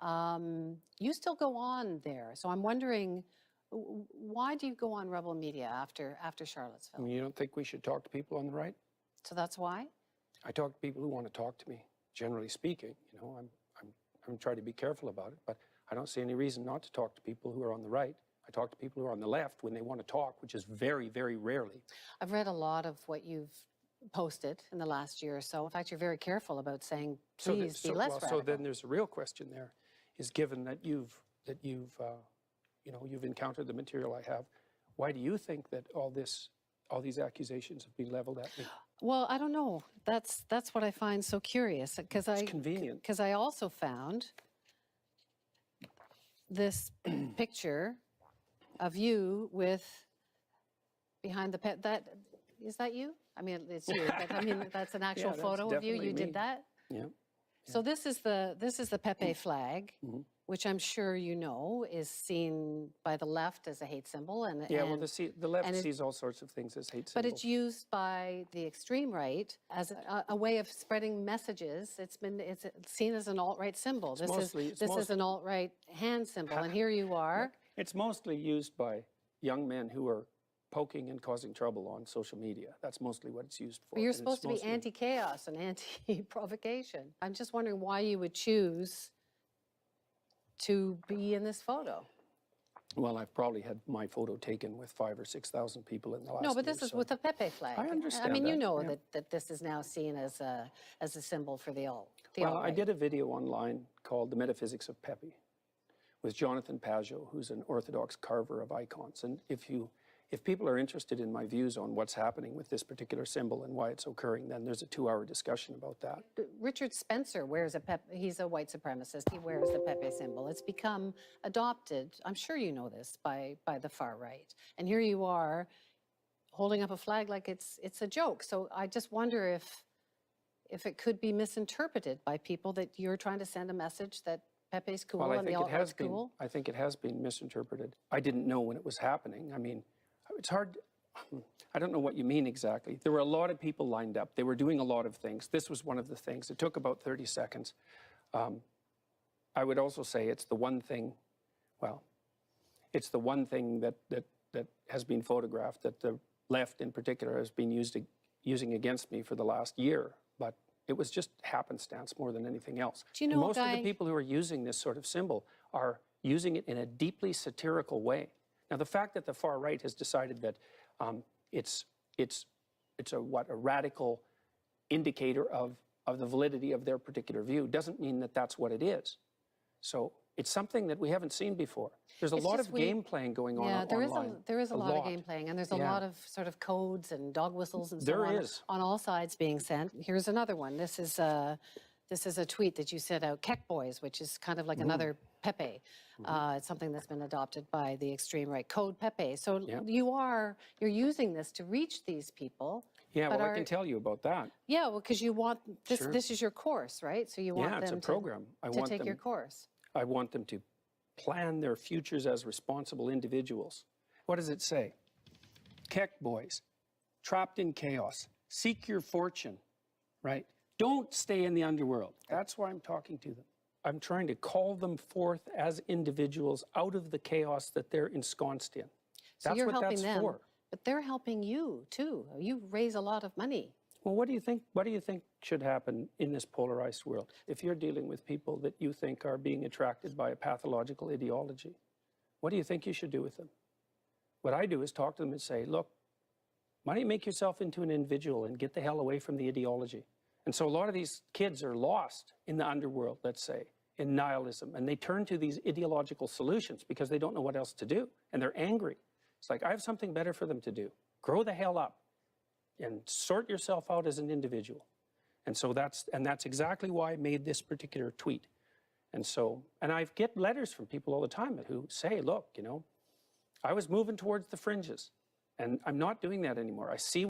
You still go on there. So I'm wondering, why do you go on Rebel Media after Charlottesville? You don't think we should talk to people on the right? So that's why? I talk to people who want to talk to me, generally speaking. You know, I'm trying to be careful about it, but I don't see any reason not to talk to people who are on the right. I talk to people who are on the left when they want to talk, which is very, very rarely. I've read a lot of what you've posted in the last year or so. In fact, you're very careful about saying, please be less radical. So then there's a real question there, is given that you've encountered the material I have, why do you think that all these accusations have been leveled at me? Well, I don't know. That's what I find so curious, because It's convenient. Because I also found this picture of you with behind the pet. Is that you? I mean, it's you. But, I mean, that's an actual photo of you. You did that. Yeah. So this is the Pepe flag, which I'm sure you know is seen by the left as a hate symbol, and the left sees all sorts of things as hate symbols. But it's used by the extreme right as a way of spreading messages. It's seen as an alt-right symbol. This is an alt-right hand symbol, and here you are. It's mostly used by young men who are poking and causing trouble on social media. That's mostly what it's used for. But you're supposed to be anti-chaos and anti-provocation. I'm just wondering why you would choose to be in this photo. Well, I've probably had my photo taken with 5,000 or 6,000 people in the last year. No, but this is with the Pepe flag. I understand. I mean, you know that this is now seen as a symbol for the alt. Well, I did a video online called "The Metaphysics of Pepe" with Jonathan Pajot, who's an Orthodox carver of icons. And if people are interested in my views on what's happening with this particular symbol and why it's occurring, then there's a 2-hour discussion about that. Richard Spencer wears a Pepe. He's a white supremacist. He wears the Pepe symbol. It's become adopted, I'm sure you know this, by the far right. And here you are holding up a flag like it's a joke. So I just wonder if it could be misinterpreted by people that you're trying to send a message that Pepe's cool and the alt-right's cool. I think it has been misinterpreted. I didn't know when it was happening. I mean, it's hard. I don't know what you mean exactly. There were a lot of people lined up. They were doing a lot of things. This was one of the things. It took about 30 seconds. I would also say it's the one thing, well, it's the one thing that has been photographed that the left in particular has been using against me for the last year. But it was just happenstance more than anything else. Do you know most of the people who are using this sort of symbol are using it in a deeply satirical way. Now, the fact that the far right has decided that it's a radical indicator of the validity of their particular view doesn't mean that that's what it is. So it's something that we haven't seen before. There's a lot of game playing going on online. Yeah, there is a lot of game playing, and there's a lot of sort of codes and dog whistles and so on all sides being sent. Here's another one. This is a tweet that you sent out, Keck Boys, which is kind of like another Pepe. It's something that's been adopted by the extreme right. Code Pepe. So you're using this to reach these people. Yeah, well, I can tell you about that. Yeah, well, because you want this. Sure. This is your course, right? So you want them it's a program. to take your course. I want them to plan their futures as responsible individuals. What does it say? Keck Boys, trapped in chaos, seek your fortune, right? Don't stay in the underworld. That's why I'm talking to them. I'm trying to call them forth as individuals out of the chaos that they're ensconced in. So you're helping them, but they're helping you too. You raise a lot of money. Well, what do you think? What do you think should happen in this polarized world? If you're dealing with people that you think are being attracted by a pathological ideology, what do you think you should do with them? What I do is talk to them and say, look, why don't you make yourself into an individual and get the hell away from the ideology? And so a lot of these kids are lost in the underworld, let's say, in nihilism, and they turn to these ideological solutions because they don't know what else to do, and they're angry. It's like, I have something better for them to do. Grow the hell up and sort yourself out as an individual. And so that's exactly why I made this particular tweet. And I get letters from people all the time who say, look, you know, I was moving towards the fringes, and I'm not doing that anymore. I see